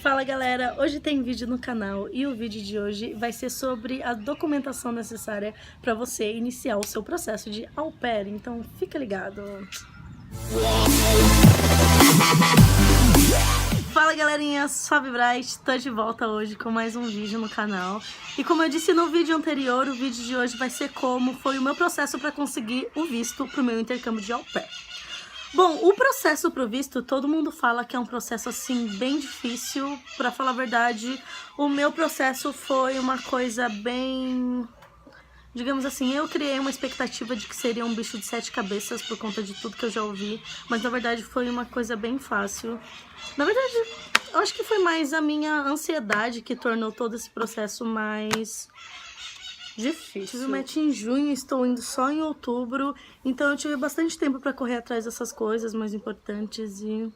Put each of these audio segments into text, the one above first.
Fala galera, hoje tem vídeo no canal e o vídeo de hoje vai ser sobre a documentação necessária para você iniciar o seu processo de au pair, então fica ligado. Fala galerinha, suave Bright, tô de volta hoje com mais um vídeo no canal. E como eu disse no vídeo anterior, o vídeo de hoje vai ser como foi o meu processo para conseguir o visto pro meu intercâmbio de au pair. Bom, o processo pro visto, todo mundo fala que é um processo assim bem difícil. Pra falar a verdade, o meu processo foi uma coisa bem... Digamos assim, eu criei uma expectativa de que seria um bicho de 7 cabeças por conta de tudo que eu já ouvi, mas na verdade foi uma coisa bem fácil. Na verdade, eu acho que foi mais a minha ansiedade que tornou todo esse processo mais difícil. Tive o match em junho, estou indo só em outubro, então eu tive bastante tempo para correr atrás dessas coisas mais importantes e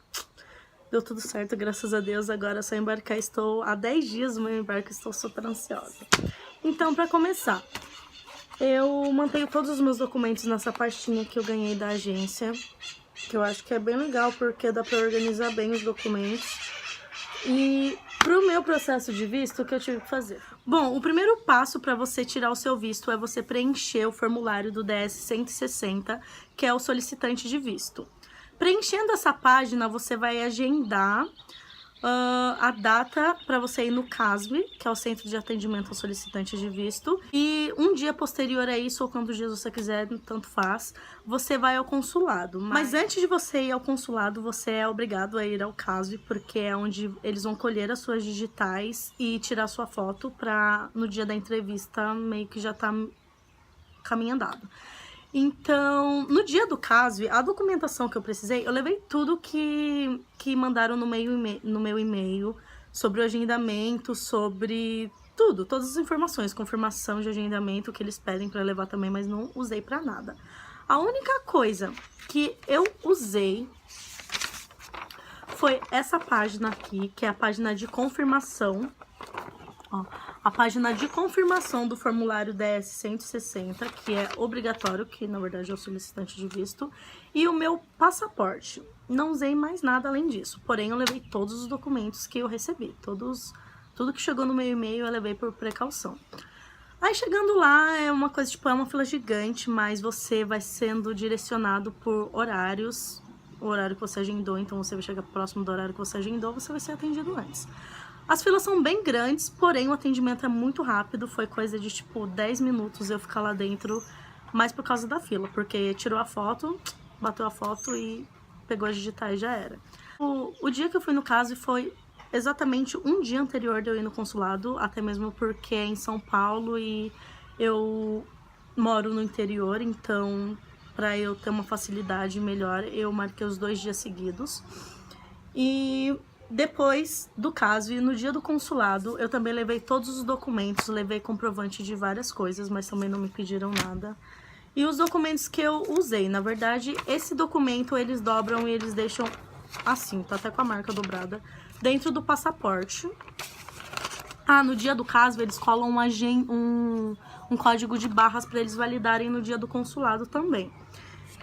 deu tudo certo, graças a Deus. Agora é só embarcar, estou há 10 dias do meu embarque, estou super ansiosa. Então, para começar, eu mantenho todos os meus documentos nessa pastinha que eu ganhei da agência, que eu acho que é bem legal porque dá para organizar bem os documentos. E pro meu processo de visto, o que eu tive que fazer? Bom, o primeiro passo para você tirar o seu visto é você preencher o formulário do DS-160, que é o solicitante de visto. Preenchendo essa página, você vai agendar a data para você ir no CASV, que é o Centro de Atendimento ao Solicitante de Visto, e um dia posterior a isso, ou quantos dias você quiser, tanto faz, você vai ao consulado. Mas antes de você ir ao consulado, você é obrigado a ir ao CASV, porque é onde eles vão colher as suas digitais e tirar sua foto para no dia da entrevista meio que já tá caminho andado. Então, no dia do CASV, a documentação que eu precisei, eu levei tudo que mandaram no meu e-mail, sobre o agendamento, sobre tudo, todas as informações, confirmação de agendamento que eles pedem para levar também, mas não usei para nada. A única coisa que eu usei foi essa página aqui, que é a página de confirmação. Ó, a página de confirmação do formulário DS-160, que é obrigatório, que na verdade é o solicitante de visto, e o meu passaporte. Não usei mais nada além disso, porém eu levei todos os documentos que eu recebi, tudo que chegou no meu e-mail eu levei por precaução. Aí chegando lá é uma coisa, tipo, é uma fila gigante, mas você vai sendo direcionado por horários, o horário que você agendou, então você vai chegar próximo do horário que você agendou, você vai ser atendido antes. As filas são bem grandes, porém o atendimento é muito rápido, foi coisa de tipo 10 minutos eu ficar lá dentro, mais por causa da fila, porque tirou a foto, bateu a foto e pegou as digitais, já era. O dia que eu fui no caso foi exatamente um dia anterior de eu ir no consulado, até mesmo porque é em São Paulo e eu moro no interior, então para eu ter uma facilidade melhor, eu marquei os 2 dias seguidos. E depois do caso e no dia do consulado, eu também levei todos os documentos, levei comprovante de várias coisas, mas também não me pediram nada. E os documentos que eu usei, na verdade, esse documento eles dobram e eles deixam assim, tá até com a marca dobrada, dentro do passaporte. Ah, no dia do caso, eles colam um código de barras para eles validarem no dia do consulado também.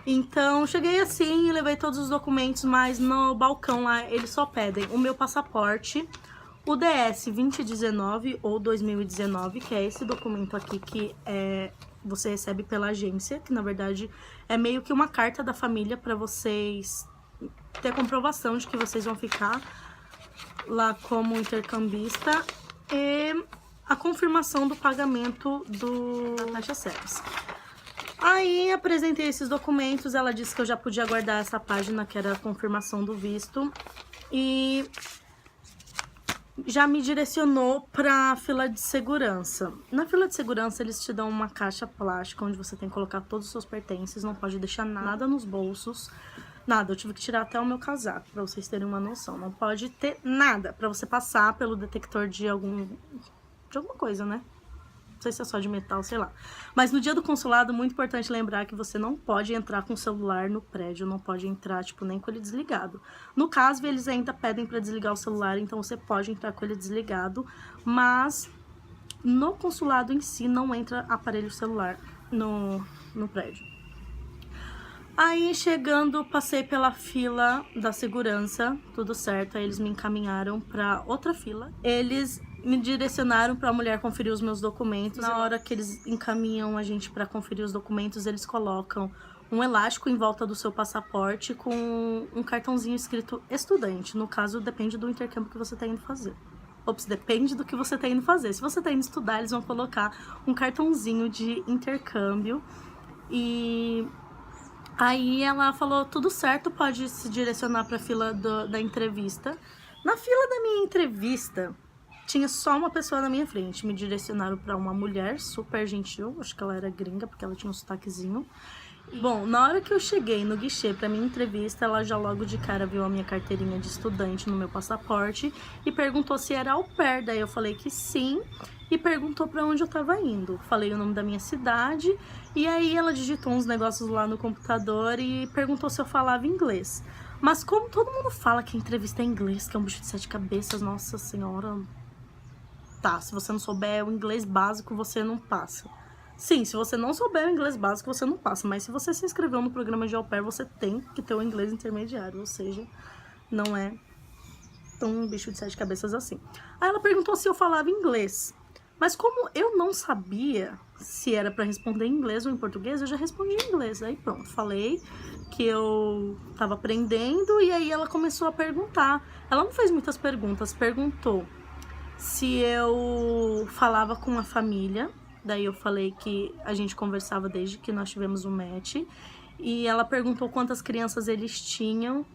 Então, cheguei assim e levei todos os documentos, mas no balcão lá eles só pedem o meu passaporte, o DS 2019 ou 2019, que é esse documento aqui que você recebe pela agência, que na verdade é meio que uma carta da família para vocês ter comprovação de que vocês vão ficar lá como intercambista, e a confirmação do pagamento da taxa SEPS. Aí apresentei esses documentos, ela disse que eu já podia guardar essa página, que era a confirmação do visto, e já me direcionou para a fila de segurança. Na fila de segurança eles te dão uma caixa plástica onde você tem que colocar todos os seus pertences, não pode deixar nada nos bolsos, nada. Eu tive que tirar até o meu casaco, para vocês terem uma noção. Não pode ter nada para você passar pelo detector de alguma coisa, né? Não sei se é só de metal, sei lá. Mas no dia do consulado, muito importante lembrar que você não pode entrar com o celular no prédio, não pode entrar, tipo, nem com ele desligado. No caso, eles ainda pedem para desligar o celular, então você pode entrar com ele desligado, mas no consulado em si não entra aparelho celular no prédio. Aí chegando, passei pela fila da segurança, tudo certo, aí eles me encaminharam pra outra fila. Eles me direcionaram pra mulher conferir os meus documentos. Na hora que eles encaminham a gente pra conferir os documentos, eles colocam um elástico em volta do seu passaporte com um cartãozinho escrito estudante. No caso, depende do intercâmbio que você tá indo fazer. Ops, depende do que você tá indo fazer. Se você tá indo estudar, eles vão colocar um cartãozinho de intercâmbio. E aí ela falou, tudo certo, pode se direcionar pra fila da entrevista. Na fila da minha entrevista, tinha só uma pessoa na minha frente. Me direcionaram pra uma mulher super gentil, acho que ela era gringa, porque ela tinha um sotaquezinho. Bom, na hora que eu cheguei no guichê pra minha entrevista, ela já logo de cara viu a minha carteirinha de estudante no meu passaporte e perguntou se era au pair. Daí eu falei que sim e perguntou pra onde eu tava indo. Falei o nome da minha cidade e aí ela digitou uns negócios lá no computador e perguntou se eu falava inglês. Mas como todo mundo fala que a entrevista é em inglês, que é um bicho de 7 cabeças, nossa senhora... Tá, se você não souber o inglês básico, você não passa. Sim, se você não souber o inglês básico, você não passa. Mas se você se inscreveu no programa de au pair, você tem que ter o inglês intermediário. Ou seja, não é tão um bicho de 7 cabeças assim. Aí ela perguntou se eu falava inglês. Mas como eu não sabia se era pra responder em inglês ou em português, eu já respondi em inglês. Aí pronto, falei que eu tava aprendendo e aí ela começou a perguntar. Ela não fez muitas perguntas, perguntou se eu falava com a família. Daí eu falei que a gente conversava desde que nós tivemos um match. E ela perguntou quantas crianças eles tinham.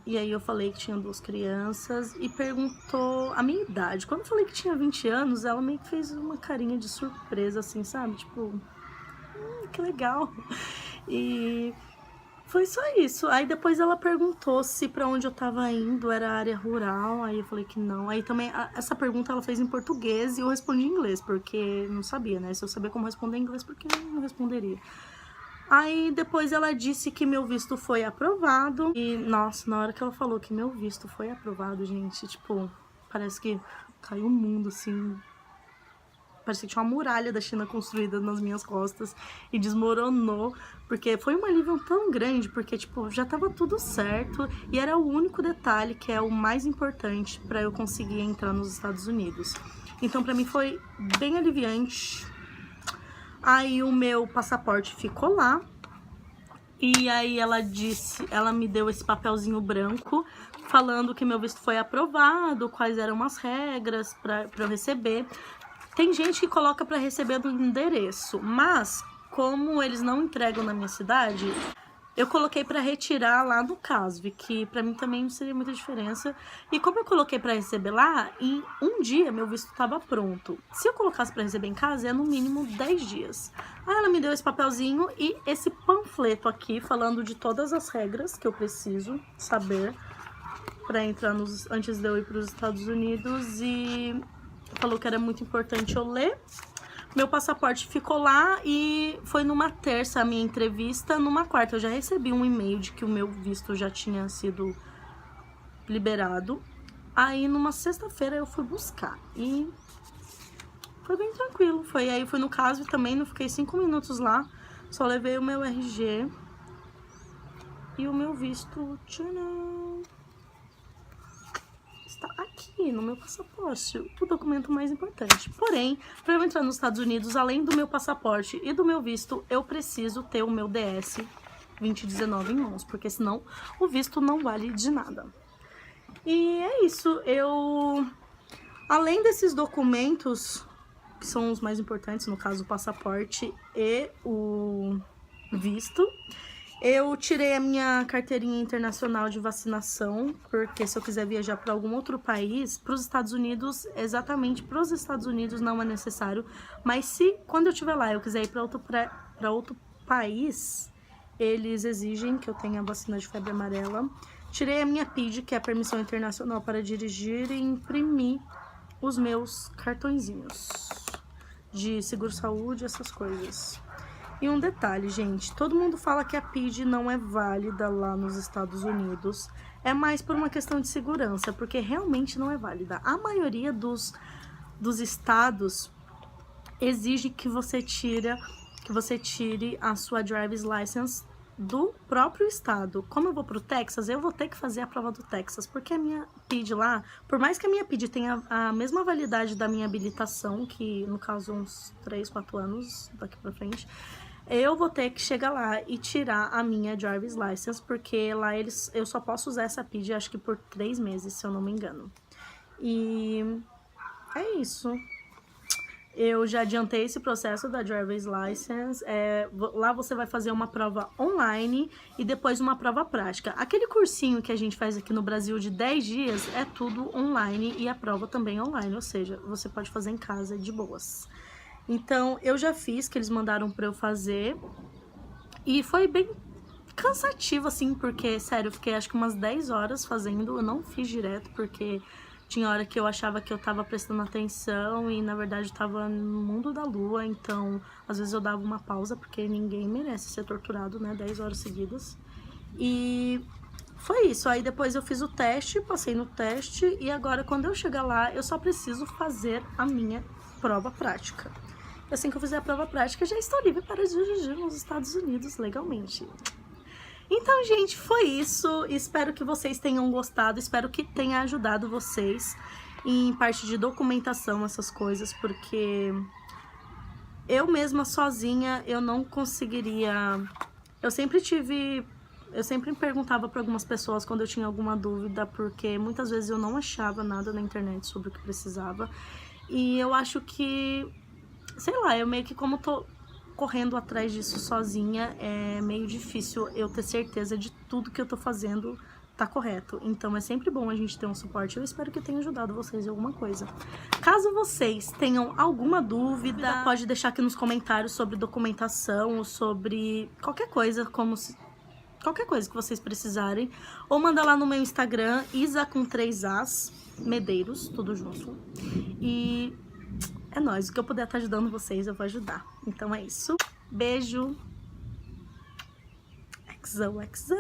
E aí eu falei que tinha 2 crianças. E perguntou a minha idade. Quando eu falei que tinha 20 anos, ela meio que fez uma carinha de surpresa, assim, sabe? Tipo, que legal. E foi só isso. Aí depois ela perguntou se pra onde eu tava indo era área rural. Aí eu falei que não. Aí também, essa pergunta ela fez em português e eu respondi em inglês, porque não sabia, né? Se eu sabia como responder em inglês, porque eu não responderia. Aí depois ela disse que meu visto foi aprovado. E, nossa, na hora que ela falou que meu visto foi aprovado, gente, tipo, parece que caiu o mundo, assim... Parecia que tinha uma muralha da China construída nas minhas costas e desmoronou, porque foi um alívio tão grande, porque, tipo, já tava tudo certo e era o único detalhe que é o mais importante pra eu conseguir entrar nos Estados Unidos. Então, pra mim foi bem aliviante. Aí o meu passaporte ficou lá e aí ela me deu esse papelzinho branco falando que meu visto foi aprovado, quais eram as regras pra eu receber. Tem gente que coloca pra receber no endereço, mas como eles não entregam na minha cidade, eu coloquei pra retirar lá no CASV, que pra mim também não seria muita diferença. E como eu coloquei pra receber lá, em um dia meu visto tava pronto. Se eu colocasse pra receber em casa, é no mínimo 10 dias. Aí ela me deu esse papelzinho e esse panfleto aqui, falando de todas as regras que eu preciso saber pra entrar antes de eu ir pros Estados Unidos e... falou que era muito importante eu ler. Meu passaporte ficou lá e foi numa terça a minha entrevista. Numa quarta eu já recebi um e-mail de que o meu visto já tinha sido liberado. Aí numa sexta-feira eu fui buscar e foi bem tranquilo. Aí fui no CASV também, não fiquei 5 minutos lá. Só levei o meu RG e o meu visto. Tcharam! Está aqui no meu passaporte, o documento mais importante. Porém, para eu entrar nos Estados Unidos, além do meu passaporte e do meu visto, eu preciso ter o meu DS 2019 em mãos, porque senão o visto não vale de nada. E é isso, além desses documentos, que são os mais importantes, no caso o passaporte e o visto, eu tirei a minha carteirinha internacional de vacinação, porque se eu quiser viajar para algum outro país, para os Estados Unidos, exatamente para os Estados Unidos não é necessário, mas se quando eu estiver lá eu quiser ir para outro país, eles exigem que eu tenha a vacina de febre amarela. Tirei a minha PID, que é a permissão internacional para dirigir, e imprimi os meus cartõezinhos de seguro-saúde, essas coisas. E um detalhe, gente, todo mundo fala que a PID não é válida lá nos Estados Unidos. É mais por uma questão de segurança, porque realmente não é válida. A maioria dos estados exige que você tire a sua driver's license do próprio estado. Como eu vou pro Texas, eu vou ter que fazer a prova do Texas, porque a minha PID lá, por mais que a minha PID tenha a mesma validade da minha habilitação, que no caso uns 3, 4 anos daqui pra frente, eu vou ter que chegar lá e tirar a minha driver's license, porque lá eu só posso usar essa PID, acho que por 3 meses, se eu não me engano. E é isso. Eu já adiantei esse processo da driver's license. Lá você vai fazer uma prova online e depois uma prova prática. Aquele cursinho que a gente faz aqui no Brasil de 10 dias é tudo online e a prova também online, ou seja, você pode fazer em casa de boas. Então, eu já fiz, que eles mandaram pra eu fazer, e foi bem cansativo, assim, porque, sério, eu fiquei acho que umas 10 horas fazendo, eu não fiz direto, porque tinha hora que eu achava que eu tava prestando atenção e, na verdade, tava no mundo da lua, então, às vezes eu dava uma pausa, porque ninguém merece ser torturado, né, 10 horas seguidas. E foi isso, aí depois eu fiz o teste, passei no teste, e agora, quando eu chegar lá, eu só preciso fazer a minha prova prática. Assim que eu fizer a prova prática, já estou livre para dirigir nos Estados Unidos legalmente. Então, gente, foi isso. Espero que vocês tenham gostado. Espero que tenha ajudado vocês em parte de documentação, essas coisas, porque eu mesma sozinha, eu não conseguiria... Eu sempre perguntava para algumas pessoas quando eu tinha alguma dúvida, porque muitas vezes eu não achava nada na internet sobre o que precisava. E eu acho que... sei lá, eu meio que como tô correndo atrás disso sozinha, é meio difícil eu ter certeza de tudo que eu tô fazendo tá correto. Então é sempre bom a gente ter um suporte. Eu espero que tenha ajudado vocês em alguma coisa. Caso vocês tenham alguma dúvida, pode deixar aqui nos comentários sobre documentação, sobre qualquer coisa, qualquer coisa que vocês precisarem. Ou manda lá no meu Instagram, Isa com 3 As, Medeiros, tudo junto. E... é nóis, o que eu puder estar ajudando vocês, eu vou ajudar. Então é isso. Beijo. XOXO.